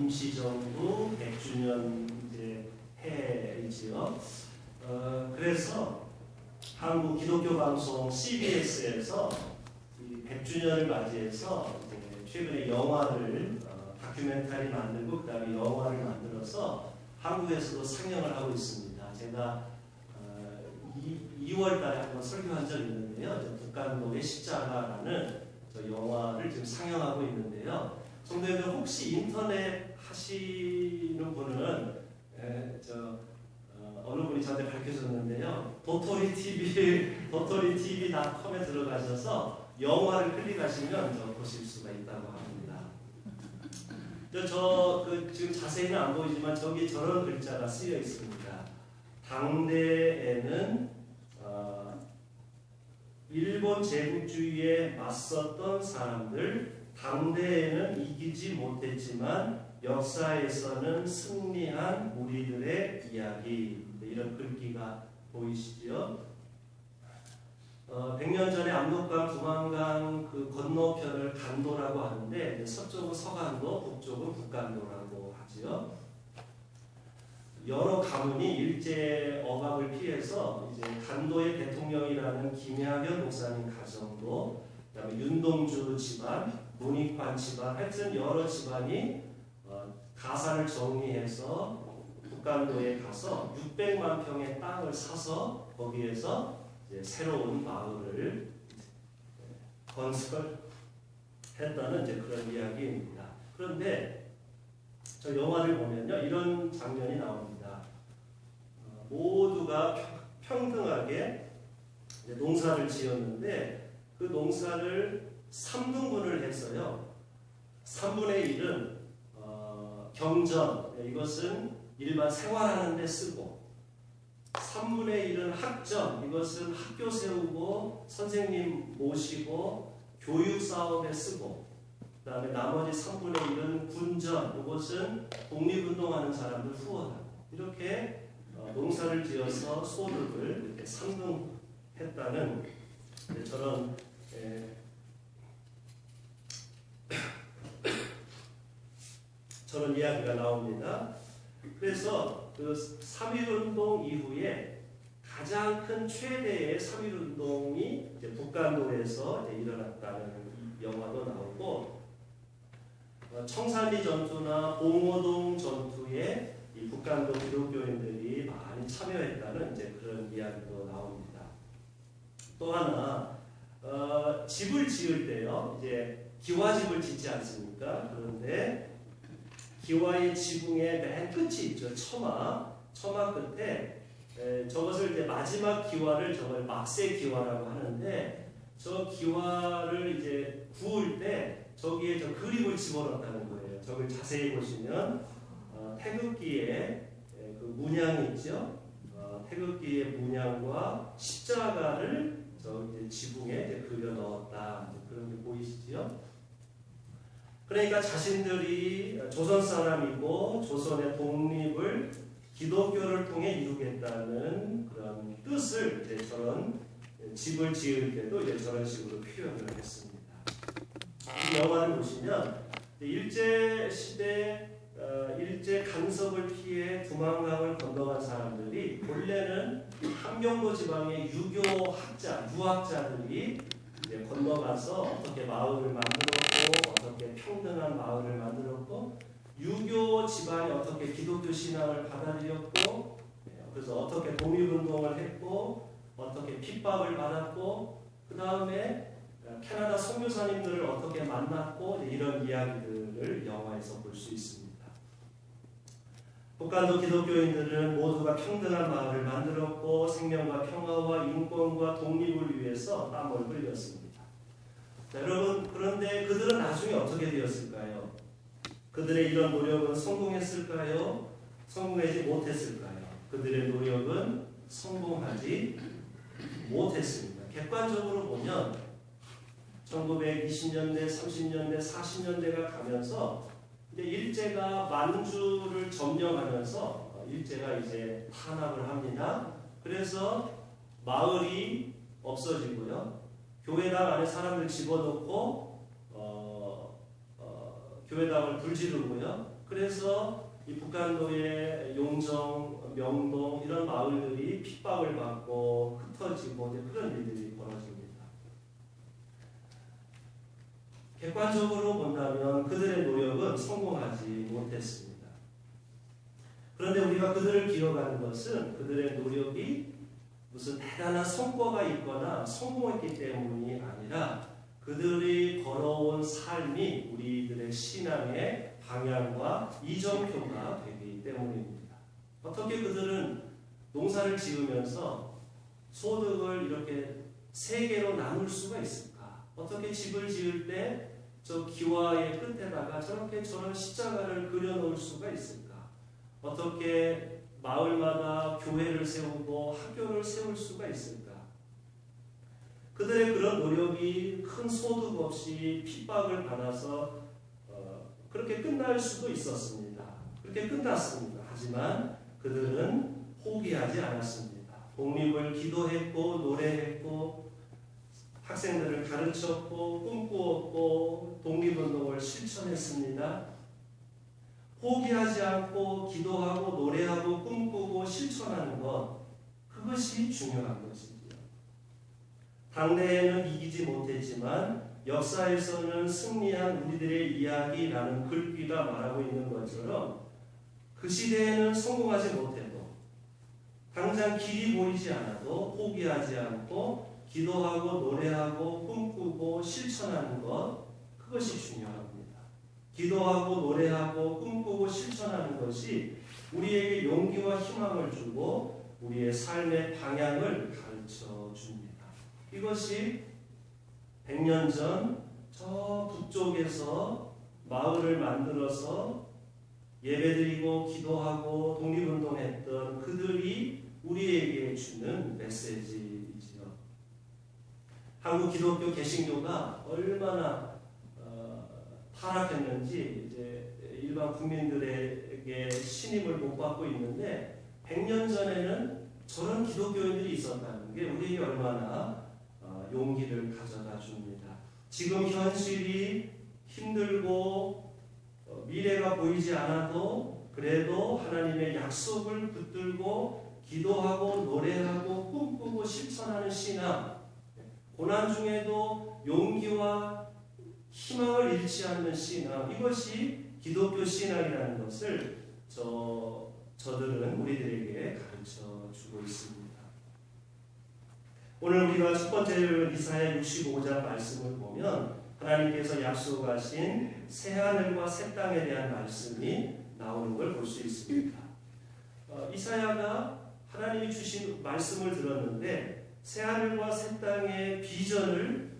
임시정부 100주년 이제 해이지요. 그래서 한국 기독교 방송 CBS에서 이 100주년을 맞이해서 최근에 영화를 다큐멘터리 만들고 그다음에 영화를 만들어서 한국에서도 상영을 하고 있습니다. 제가 2월 달에 한번 설교한 적이 있는데요. 북한도의 십자가라는 저 영화를 지금 상영하고 있는데요. 성도님들 혹시 인터넷 하시는 분은 어느 분이 저한테 밝혀줬는데요. 도토리TV.com에 들어가셔서 영화를 클릭하시면 보실 수가 있다고 합니다. 지금 자세히는 안 보이지만 저기 저런 글자가 쓰여 있습니다. 당대에는 일본 제국주의에 맞섰던 사람들, 당대에는 이기지 못했지만 역사에서는 승리한 우리들의 이야기. 이런 글귀가 보이시죠? 100년 전에 압록강, 두만강 그 건너편을 간도라고 하는데 서쪽은 서간도, 북쪽은 북간도라고 하지요. 여러 가문이 일제 억압을 피해서 이제 간도의 대통령이라는 김양현 목사님 가정도, 그다음에 윤동주 집안, 문익환 집안, 하여튼 여러 집안이 가산을 정리해서 북간도에 가서 600만 평의 땅을 사서 거기에서 이제 새로운 마을을 건설했다는 이제 그런 이야기입니다. 그런데 저 영화를 보면요, 이런 장면이 나옵니다. 모두가 평등하게 농사를 지었는데 그 농사를 3등분을 했어요. 3분의 1은 경전, 이것은 일반 생활하는 데 쓰고, 3분의 1은 학전, 이것은 학교 세우고 선생님 모시고 교육 사업에 쓰고, 그 다음에 나머지 3분의 1은 군전, 이것은 독립운동하는 사람들 후원하고, 이렇게 농사를 지어서 소득을 이렇게 3등했다는 저런 저런 이야기가 나옵니다. 그래서 그 3.1운동 이후에 가장 큰 최대의 3.1운동이 이제 북간도에서 이제 일어났다는 영화도 나오고, 청산리 전투나 봉오동 전투에 이 북간도 기독교인들이 많이 참여했다는 이제 그런 이야기도 나옵니다. 또 하나, 집을 지을 때요, 이제 기와집을 짓지 않습니까? 그런데 기와의 지붕의 맨 끝이 있죠. 처마 끝에 저것을 이제 마지막 기와를 저걸 막세 기와라고 하는데, 저 기와를 이제 구울 때 저기에 저 그림을 집어넣었다는 거예요. 저걸 자세히 보시면 태극기의 그 문양이 있죠. 태극기의 문양과 십자가를 저 이제 지붕에 이제 그려 넣었다. 그런 게 보이시죠? 그러니까 자신들이 조선 사람이고 조선의 독립을 기독교를 통해 이루겠다는 그런 뜻을 이제 저런 집을 지을 때도 이제 저런 식으로 표현을 했습니다. 이 영화를 보시면 일제 시대 일제 간섭을 피해 두만강을 건너간 사람들이 본래는 함경도 지방의 유학자들이 이제 건너가서 어떻게 마을을 만들었고, 어떻게 평등한 마을을 만들었고, 유교 집안이 어떻게 기독교 신앙을 받아들였고, 그래서 어떻게 독립운동을 했고, 어떻게 핍박을 받았고, 그 다음에 캐나다 선교사님들을 어떻게 만났고, 이런 이야기들을 영화에서 볼 수 있습니다. 북한도 기독교인들은 모두가 평등한 마을을 만들었고 생명과 평화와 인권과 독립을 위해서 땀을 흘렸습니다. 자, 여러분, 그런데 그들은 나중에 어떻게 되었을까요? 그들의 이런 노력은 성공했을까요? 성공하지 못했을까요? 그들의 노력은 성공하지 못했습니다. 객관적으로 보면 1920년대, 30년대, 40년대가 가면서 일제가 만주를 점령하면서 일제가 이제 탄압을 합니다. 그래서 마을이 없어지고요. 교회당 안에 사람들 집어넣고 교회당을 불지르고요. 그래서 이 북한도의 용정, 명동 이런 마을들이 핍박을 받고 흩어지고 그런 일들이 벌어집니다. 객관적으로 본다면 그들의 노력은 성공하지 못했습니다. 그런데 우리가 그들을 기억하는 것은 그들의 노력이 무슨 대단한 성과가 있거나 성공했기 때문이 아니라 그들이 걸어온 삶이 우리들의 신앙의 방향과 이정표가 되기 때문입니다. 어떻게 그들은 농사를 지으면서 소득을 이렇게 세 개로 나눌 수가 있을까? 어떻게 집을 지을 때 저 기와의 끝에다가 저런 십자가를 그려놓을 수가 있을까? 어떻게 마을마다 교회를 세우고 학교를 세울 수가 있을까? 그들의 그런 노력이 큰 소득 없이 핍박을 받아서 그렇게 끝날 수도 있었습니다. 그렇게 끝났습니다. 하지만 그들은 포기하지 않았습니다. 독립을 기도했고 노래했고 학생들을 가르쳤고 꿈꾸었고 독립운동을 실천했습니다. 포기하지 않고 기도하고 노래하고 꿈꾸고 실천하는 것, 그것이 중요한 것이지요. 당대에는 이기지 못했지만 역사에서는 승리한 우리들의 이야기라는 글귀가 말하고 있는 것처럼 그 시대에는 성공하지 못해도 당장 길이 보이지 않아도 포기하지 않고 기도하고 노래하고 꿈꾸고 실천하는 것, 그것이 중요합니다. 기도하고 노래하고 꿈꾸고 실천하는 것이 우리에게 용기와 희망을 주고 우리의 삶의 방향을 가르쳐 줍니다. 이것이 100년 전 저 북쪽에서 마을을 만들어서 예배드리고 기도하고 독립운동했던 그들이 우리에게 주는 메시지이지요. 한국 기독교 개신교가 얼마나 타락했는지 이제 일반 국민들에게 신임을 못 받고 있는데 100년 전에는 저런 기독교인들이 있었다는 게 우리에게 얼마나 용기를 가져다 줍니다. 지금 현실이 힘들고 미래가 보이지 않아도 그래도 하나님의 약속을 붙들고 기도하고 노래하고 꿈꾸고 실천하는 신앙, 고난 중에도 용기와 희망을 잃지 않는 신앙, 이것이 기독교 신앙이라는 것을 저들은 우리들에게 가르쳐 주고 있습니다. 오늘 우리가 첫 번째로 이사야 65장 말씀을 보면 하나님께서 약속하신 새하늘과 새 땅에 대한 말씀이 나오는 걸 볼 수 있습니다. 이사야가 하나님이 주신 말씀을 들었는데 새하늘과 새 땅의 비전을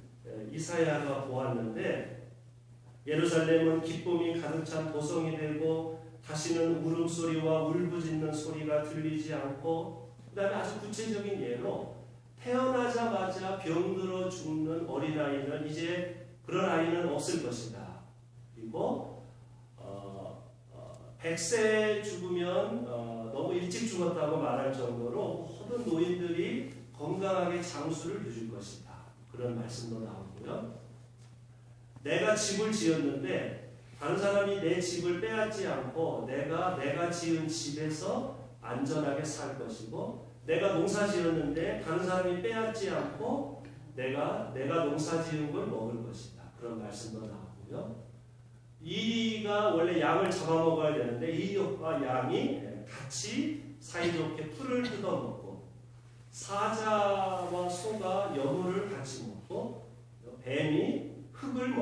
이사야가 보았는데 예루살렘은 기쁨이 가득 찬 도성이 되고 다시는 울음소리와 울부짖는 소리가 들리지 않고, 그 다음에 아주 구체적인 예로 태어나자마자 병들어 죽는 어린아이는 이제 그런 아이는 없을 것이다. 그리고 100세 죽으면 너무 일찍 죽었다고 말할 정도로 모든 노인들이 건강하게 장수를 누릴 것이다. 그런 말씀도 나오고요. 내가 집을 지었는데 다른 사람이 내 집을 빼앗지 않고 내가 지은 집에서 안전하게 살 것이고, 내가 농사 지었는데 다른 사람이 빼앗지 않고 내가 농사 지은 걸 먹을 것이다. 그런 말씀도 나오고요. 이리가 원래 양을 잡아먹어야 되는데 이리와 양이 같이 사이좋게 풀을 뜯어먹고, 사자와 소가 여물을 같이 먹고, 뱀이 흙을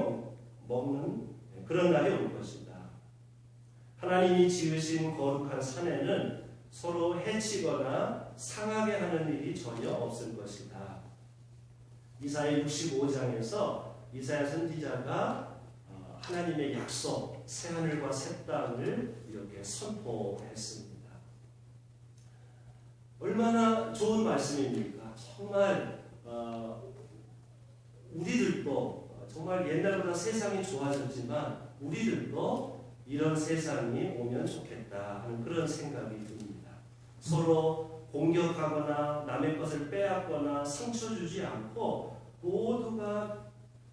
먹는 그런 날이 올 것이다. 하나님이 지으신 거룩한 산에는 서로 해치거나 상하게 하는 일이 전혀 없을 것이다. 이사야 65장에서 이사야 선지자가 하나님의 약속, 새하늘과 새 땅을 이렇게 선포했습니다. 얼마나 좋은 말씀입니까? 정말 우리들도 정말 옛날보다 세상이 좋아졌지만 우리들도 이런 세상이 오면 좋겠다 하는 그런 생각이 듭니다. 서로 공격하거나 남의 것을 빼앗거나 상처 주지 않고 모두가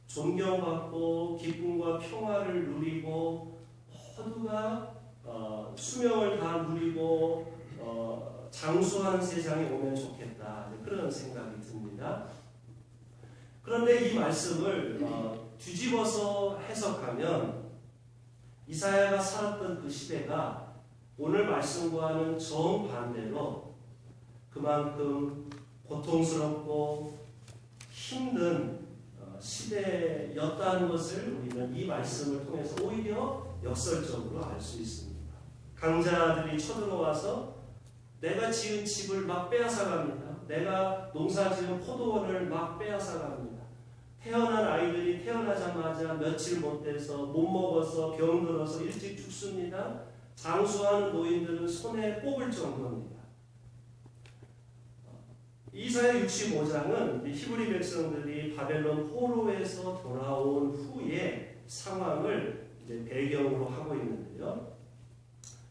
존경받고 기쁨과 평화를 누리고 모두가 수명을 다 누리고 장수하는 세상이 오면 좋겠다. 그런 생각이 듭니다. 그런데 이 말씀을 뒤집어서 해석하면 이사야가 살았던 그 시대가 오늘 말씀과는 정반대로 그만큼 고통스럽고 힘든 시대였다는 것을 우리는 이 말씀을 통해서 오히려 역설적으로 알 수 있습니다. 강자들이 쳐들어와서 내가 지은 집을 막 빼앗아갑니다. 내가 농사지은 포도원을 막 빼앗아갑니다. 태어난 아이들이 태어나자마자 며칠 못 돼서 못 먹어서 병들어서 일찍 죽습니다. 장수하는 노인들은 손에 꼽을 정도입니다. 이사야 65장은 히브리 백성들이 바벨론 포로에서 돌아온 후의 상황을 이제 배경으로 하고 있는데요.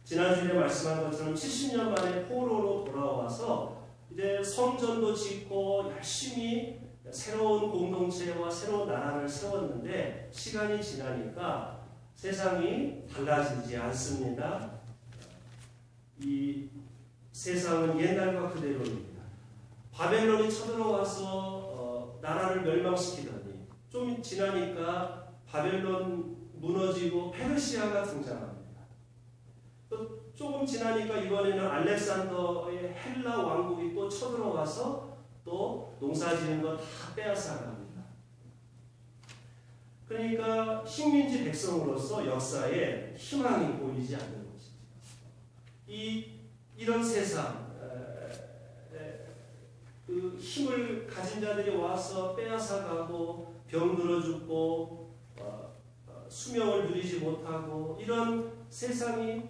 지난주에 말씀한 것처럼 70년 만에 포로로 돌아와서 이제 성전도 짓고 열심히 새로운 공동체와 새로운 나라를 세웠는데 시간이 지나니까 세상이 달라지지 않습니다. 이 세상은 옛날과 그대로입니다. 바벨론이 쳐들어와서 나라를 멸망시키더니 좀 지나니까 바벨론 무너지고 페르시아가 등장합니다. 또 조금 지나니까 이번에는 알렉산더의 헬라 왕국이 또 쳐들어와서 또 농사지은 거 다 빼앗아갑니다. 그러니까 식민지 백성으로서 역사에 희망이 보이지 않는 것이죠. 이런 세상, 그 힘을 가진 자들이 와서 빼앗아가고 병들어 죽고 수명을 누리지 못하고 이런 세상이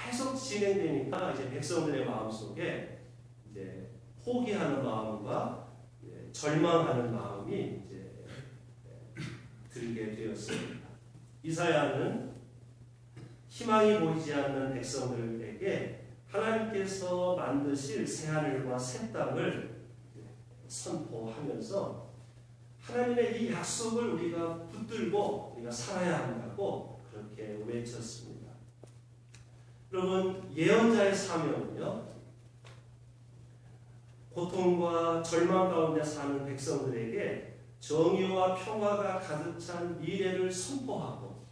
계속 진행되니까 이제 백성들의 마음속에 이제 포기하는 마음과 절망하는 마음이 이제 들게 되었습니다. 이사야는 희망이 보이지 않는 백성들에게 하나님께서 만드실 새하늘과 새 땅을 선포하면서 하나님의 이 약속을 우리가 붙들고 우리가 살아야 한다고 그렇게 외쳤습니다. 여러분, 예언자의 사명은요, 고통과 절망 가운데 사는 백성들에게 정의와 평화가 가득 찬 미래를 선포하고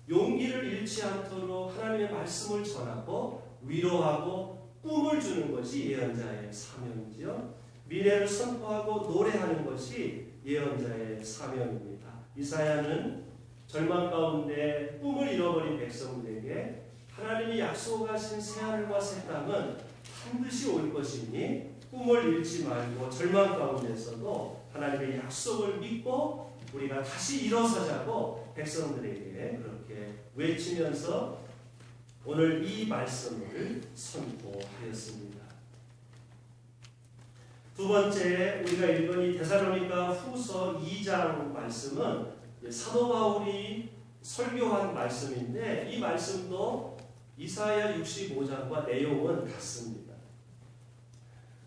용기를 잃지 않도록 하나님의 말씀을 전하고 위로하고 꿈을 주는 것이 예언자의 사명이지요. 미래를 선포하고 노래하는 것이 예언자의 사명입니다. 이사야는 절망 가운데 꿈을 잃어버린 백성들에게 하나님이 약속하신 새하늘과 새 땅은 반드시 올 것이니 꿈을 잃지 말고 절망 가운데서도 하나님의 약속을 믿고 우리가 다시 일어서자고 백성들에게 그렇게 외치면서 오늘 이 말씀을 선포하였습니다. 두 번째 우리가 읽은 이 데살로니가 후서 2장 말씀은 사도 바울이 설교한 말씀인데 이 말씀도 이사야 65장과 내용은 같습니다.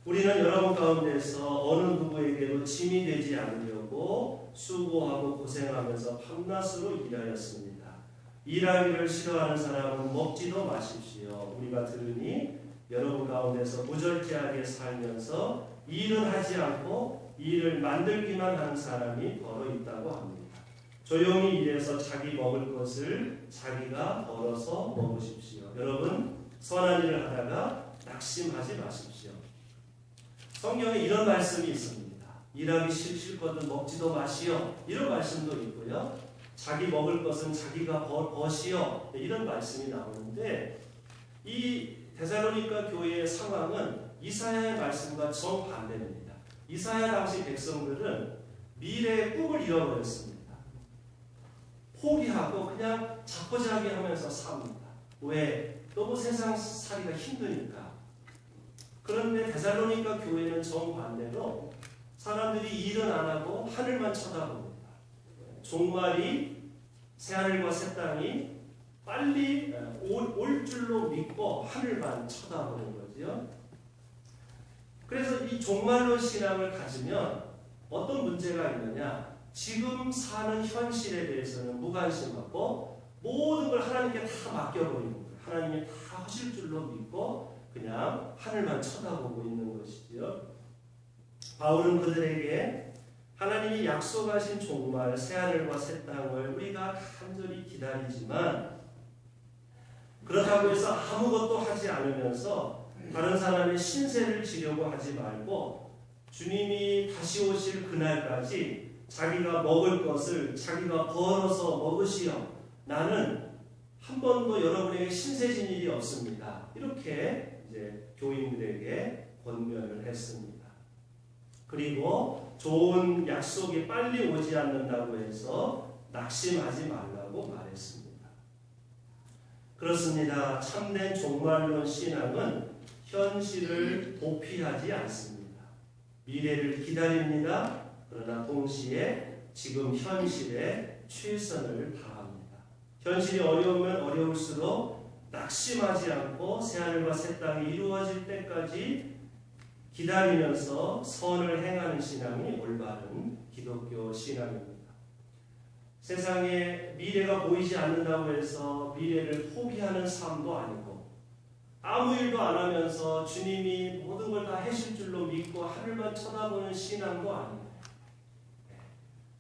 우리는 여러분 가운데서 어느 누구에게도 짐이 되지 않으려고 수고하고 고생하면서 밤낮으로 일하였습니다. 일하기를 싫어하는 사람은 먹지도 마십시오. 우리가 들으니 여러분 가운데서 무절제하게 살면서 일은 하지 않고 일을 만들기만 하는 사람이 더러 있다고 합니다. 조용히 일해서 자기 먹을 것을 자기가 벌어서 먹으십시오. 여러분, 선한 일을 하다가 낙심하지 마십시오. 성경에 이런 말씀이 있습니다. 일하기 싫거든 먹지도 마시오. 이런 말씀도 있고요. 자기 먹을 것은 자기가 버시오. 이런 말씀이 나오는데 이 데살로니가 교회의 상황은 이사야의 말씀과 정반대입니다. 이사야 당시 백성들은 미래의 꿈을 잃어버렸습니다. 포기하고 그냥 자포자기 하면서 삽니다. 왜? 너무 세상 살이가 힘드니까. 그런데 데살로니가 교회는 정반대로 사람들이 일은 안 하고 하늘만 쳐다봅니다. 종말이 새하늘과 새 땅이 빨리 올 줄로 믿고 하늘만 쳐다보는 거죠. 그래서 이 종말론 신앙을 가지면 어떤 문제가 있느냐? 지금 사는 현실에 대해서는 무관심하고 모든 걸 하나님께 다 맡겨버리는 거예요. 하나님이 다 하실 줄로 믿고 그냥 하늘만 쳐다보고 있는 것이지요. 바울은 그들에게 하나님이 약속하신 종말 새하늘과 새 땅을 우리가 간절히 기다리지만 그렇다고 해서 아무것도 하지 않으면서 다른 사람의 신세를 지려고 하지 말고 주님이 다시 오실 그날까지 자기가 먹을 것을 자기가 벌어서 먹으시오. 나는 한 번도 여러분에게 신세진 일이 없습니다. 이렇게 이제 교인들에게 권면을 했습니다. 그리고 좋은 약속이 빨리 오지 않는다고 해서 낙심하지 말라고 말했습니다. 그렇습니다. 참된 종말론 신앙은 현실을 도피하지 않습니다. 미래를 기다립니다. 그러나 동시에 지금 현실에 최선을 다합니다. 현실이 어려우면 어려울수록 낙심하지 않고 새하늘과 새 땅이 이루어질 때까지 기다리면서 선을 행하는 신앙이 올바른 기독교 신앙입니다. 세상에 미래가 보이지 않는다고 해서 미래를 포기하는 삶도 아니고 아무 일도 안 하면서 주님이 모든 걸 다 해줄 줄로 믿고 하늘만 쳐다보는 신앙도 아니고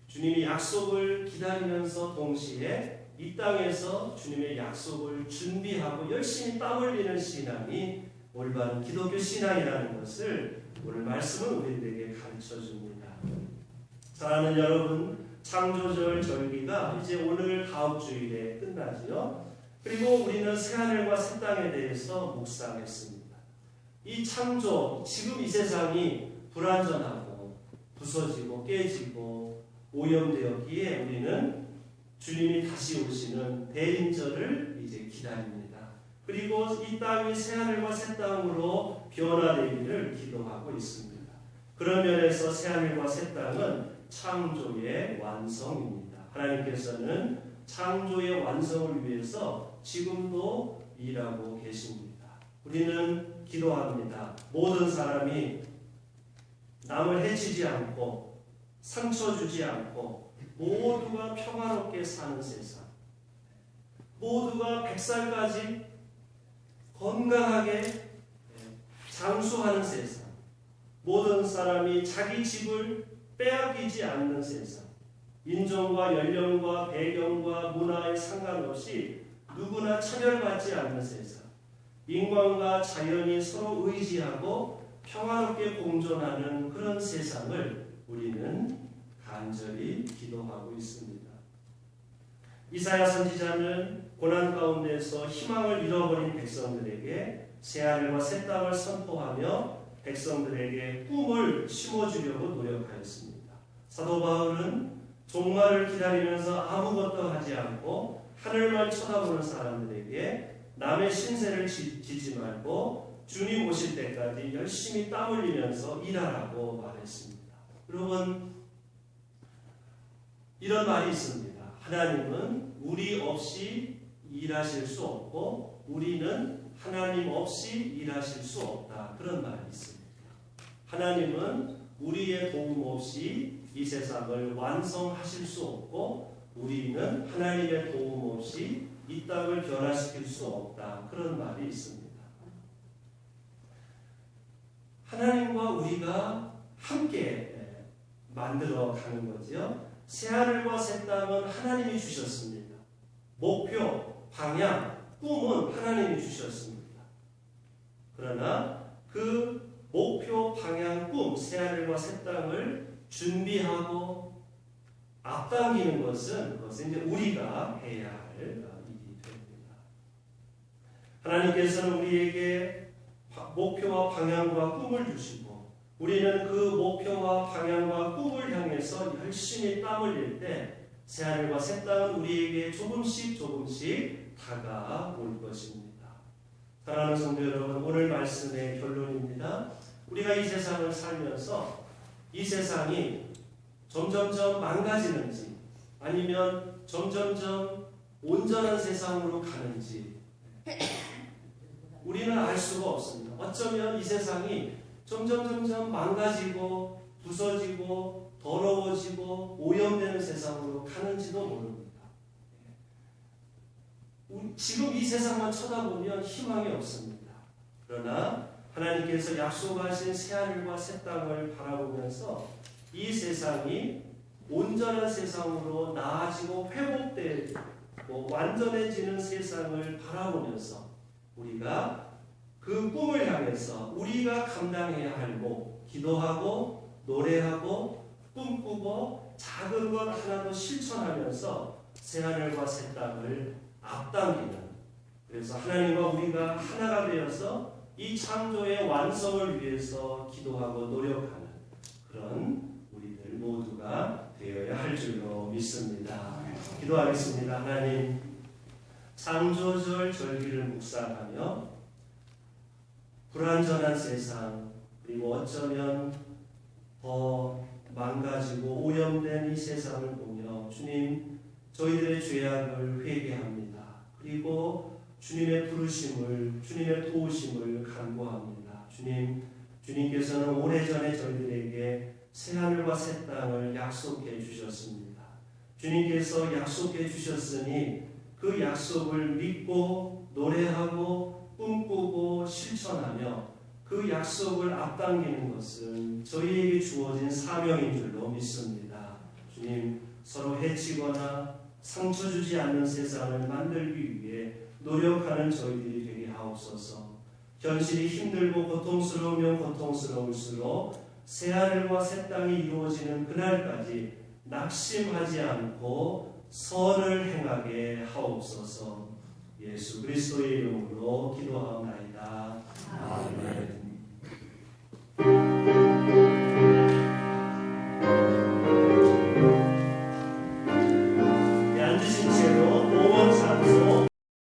주님이 약속을 기다리면서 동시에 이 땅에서 주님의 약속을 준비하고 열심히 땀 흘리는 신앙이 올바른 기독교 신앙이라는 것을 오늘 말씀은 우리들에게 가르쳐줍니다. 사랑하는 여러분, 창조절 절기가 이제 오늘 다음 주일에 끝나지요. 그리고 우리는 새하늘과 새 땅에 대해서 묵상했습니다. 이 창조, 지금 이 세상이 불완전하고 부서지고 깨지고 오염되었기에 우리는 주님이 다시 오시는 대림절을 이제 기다립니다. 그리고 이 땅이 새하늘과 새 땅으로 변화되기를 기도하고 있습니다. 그런 면에서 새하늘과 새 땅은 창조의 완성입니다. 하나님께서는 창조의 완성을 위해서 지금도 일하고 계십니다. 우리는 기도합니다. 모든 사람이 남을 해치지 않고 상처 주지 않고 모두가 평화롭게 사는 세상, 모두가 100살까지 건강하게 장수하는 세상, 모든 사람이 자기 집을 빼앗기지 않는 세상, 인종과 연령과 배경과 문화에 상관없이 누구나 차별받지 않는 세상, 인간과 자연이 서로 의지하고 평화롭게 공존하는 그런 세상을 우리는 간절히 기도하고 있습니다. 이사야 선지자는 고난 가운데서 희망을 잃어버린 백성들에게 새하늘과 새 땅을 선포하며 백성들에게 꿈을 심어주려고 노력하였습니다. 사도 바울은 종말을 기다리면서 아무것도 하지 않고 하늘만 쳐다보는 사람들에게 남의 신세를 지지 말고 주님 오실 때까지 열심히 땀 흘리면서 일하라고 말했습니다. 여러분, 이런 말이 있습니다. 하나님은 우리 없이 일하실 수 없고 우리는 하나님 없이 일하실 수 없다. 그런 말이 있습니다. 하나님은 우리의 도움 없이 이 세상을 완성하실 수 없고 우리는 하나님의 도움 없이 이 땅을 변화시킬 수 없다. 그런 말이 있습니다. 하나님과 우리가 함께 만들어 가는 거지요. 새하늘과 새 땅은 하나님이 주셨습니다. 목표, 방향, 꿈은 하나님이 주셨습니다. 그러나 그 목표, 방향, 꿈, 새하늘과 새 땅을 준비하고 앞당기는 것은 이제 우리가 해야 할 일이 됩니다. 하나님께서는 우리에게 목표와 방향과 꿈을 주시고 우리는 그 목표와 방향과 꿈을 향해서 열심히 땀 흘릴 때 새하늘과 새 땅은 우리에게 조금씩 다가올 것입니다. 사랑하는 성도 여러분, 오늘 말씀의 결론입니다. 우리가 이 세상을 살면서 이 세상이 점점점 망가지는지 아니면 점점점 온전한 세상으로 가는지 우리는 알 수가 없습니다. 어쩌면 이 세상이 점점 망가지고 부서지고 더러워지고 오염되는 세상으로 가는지도 모릅니다. 지금 이 세상만 쳐다보면 희망이 없습니다. 그러나 하나님께서 약속하신 새하늘과 새 땅을 바라보면서 이 세상이 온전한 세상으로 나아지고 회복되고 완전해지는 세상을 바라보면서 우리가 그 꿈을 향해서 우리가 감당해야 할 목, 기도하고 노래하고 꿈꾸고 작은 것 하나도 실천하면서 새하늘과 새 땅을 앞당기는, 그래서 하나님과 우리가 하나가 되어서 이 창조의 완성을 위해서 기도하고 노력하는 그런 우리들 모두가 되어야 할 줄로 믿습니다. 기도하겠습니다. 하나님, 창조절 절기를 묵상하며 불완전한 세상, 그리고 어쩌면 더 망가지고 오염된 이 세상을 보며 주님, 저희들의 죄악을 회개합니다. 그리고 주님의 부르심을, 주님의 도우심을 간구합니다. 주님께서는 오래전에 저희들에게 새하늘과 새 땅을 약속해 주셨습니다. 주님께서 약속해 주셨으니 그 약속을 믿고 노래하고 꿈꾸고 실천하며 그 약속을 앞당기는 것은 저희에게 주어진 사명인 줄로 믿습니다. 주님, 서로 해치거나 상처 주지 않는 세상을 만들기 위해 노력하는 저희들이 되게 하옵소서. 현실이 힘들고 고통스러우면 고통스러울수록 새하늘과 새 땅이 이루어지는 그날까지 낙심하지 않고 선을 행하게 하옵소서. 예수 그리스도의 이름으로 기도하옵나이다. 아멘.